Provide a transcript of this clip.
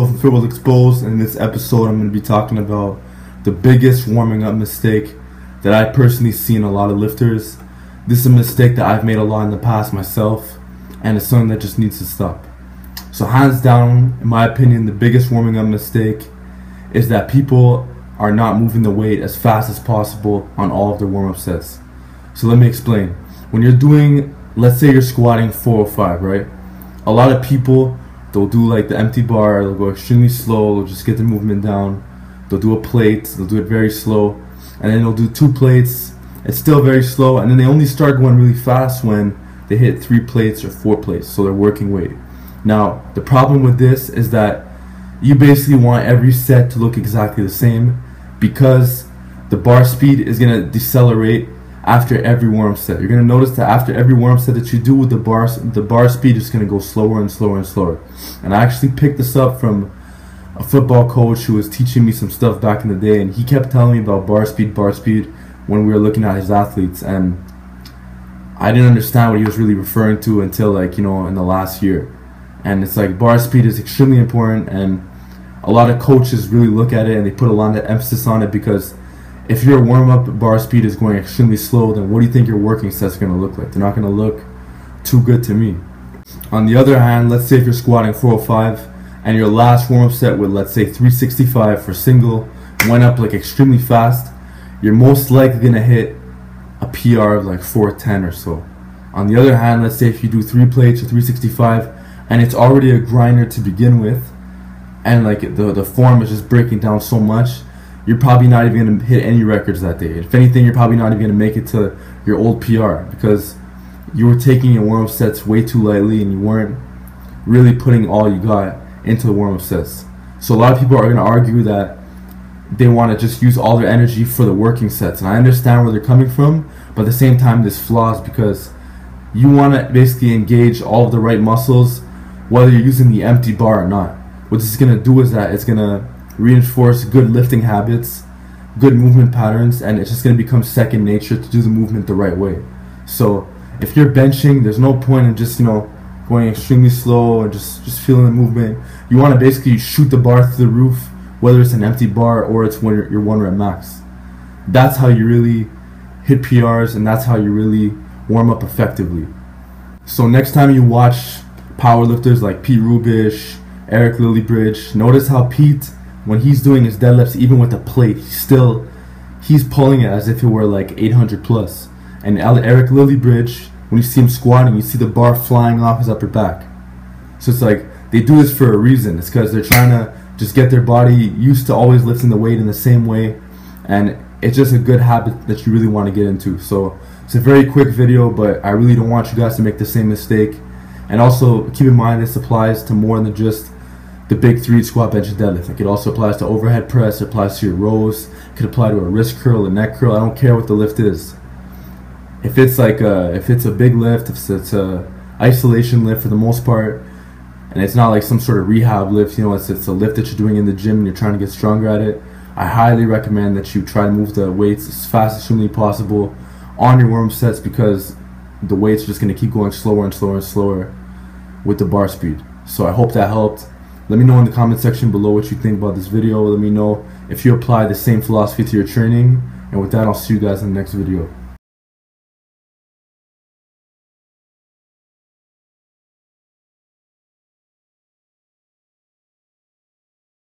From Football Exposed, and in this episode I'm going to be talking about the biggest warming up mistake that I personally see in a lot of lifters. This is a mistake that I've made a lot in the past myself, and it's something that just needs to stop. So hands down, in my opinion, the biggest warming up mistake is that people are not moving the weight as fast as possible on all of their warm-up sets. So let me explain. When you're doing, let's say you're squatting 405, right? A lot of people, they'll do like the empty bar, they'll go extremely slow, they'll just get their movement down, they'll do a plate, they'll do it very slow, and then they'll do 2 plates, it's still very slow, and then they only start going really fast when they hit 3 plates or 4 plates, so they're working weight. Now, the problem with this is that you basically want every set to look exactly the same because the bar speed is going to decelerate after every warm-up set. You're going to notice that after every warm-up set that you do with the bar speed is going to go slower and slower and slower. And I actually picked this up from a football coach who was teaching me some stuff back in the day, and he kept telling me about bar speed when we were looking at his athletes, and I didn't understand what he was really referring to until in the last year. And it's like bar speed is extremely important, and a lot of coaches really look at it and they put a lot of emphasis on it, because if your warm-up bar speed is going extremely slow, then what do you think your working sets are going to look like? They're not going to look too good to me. On the other hand, let's say if you're squatting 405 and your last warm-up set with, let's say, 365 for single went up like extremely fast, you're most likely going to hit a PR of like 410 or so. On the other hand, let's say if you do 3 plates or 365 and it's already a grinder to begin with, and like the form is just breaking down so much, you're probably not even going to hit any records that day. If anything, you're probably not even going to make it to your old PR because you were taking your warm-up sets way too lightly and you weren't really putting all you got into the warm-up sets. So a lot of people are going to argue that they want to just use all their energy for the working sets, and I understand where they're coming from, but at the same time this flaws because you want to basically engage all of the right muscles whether you're using the empty bar or not. What this is going to do is that it's going to reinforce good lifting habits, good movement patterns, and it's just going to become second nature to do the movement the right way. So if you're benching, there's no point in just going extremely slow or just feeling the movement. You want to basically shoot the bar through the roof, whether it's an empty bar or it's when you're 1 rep max. That's how you really hit PRs, and that's how you really warm up effectively. So next time you watch powerlifters like Pete Rubish, Eric Lillybridge, notice how Pete, when he's doing his deadlifts, even with a plate, he's pulling it as if it were like 800 plus. And Eric Lillybridge, when you see him squatting, you see the bar flying off his upper back. So it's like they do this for a reason. It's because they're trying to just get their body used to always lifting the weight in the same way, and it's just a good habit that you really want to get into. So it's a very quick video, but I really don't want you guys to make the same mistake. And also keep in mind this applies to more than just the big 3 squat, bench, and deadlift. Like it also applies to overhead press, it applies to your rows, it could apply to a wrist curl, a neck curl. I don't care what the lift is. If it's a big lift, if it's a isolation lift for the most part, and it's not like some sort of rehab lift, it's a lift that you're doing in the gym and you're trying to get stronger at it, I highly recommend that you try to move the weights as fast as humanly possible on your warm sets, because the weights are just going to keep going slower and slower and slower with the bar speed. So I hope that helped. Let me know in the comment section below what you think about this video. Let me know if you apply the same philosophy to your training. And with that, I'll see you guys in the next video.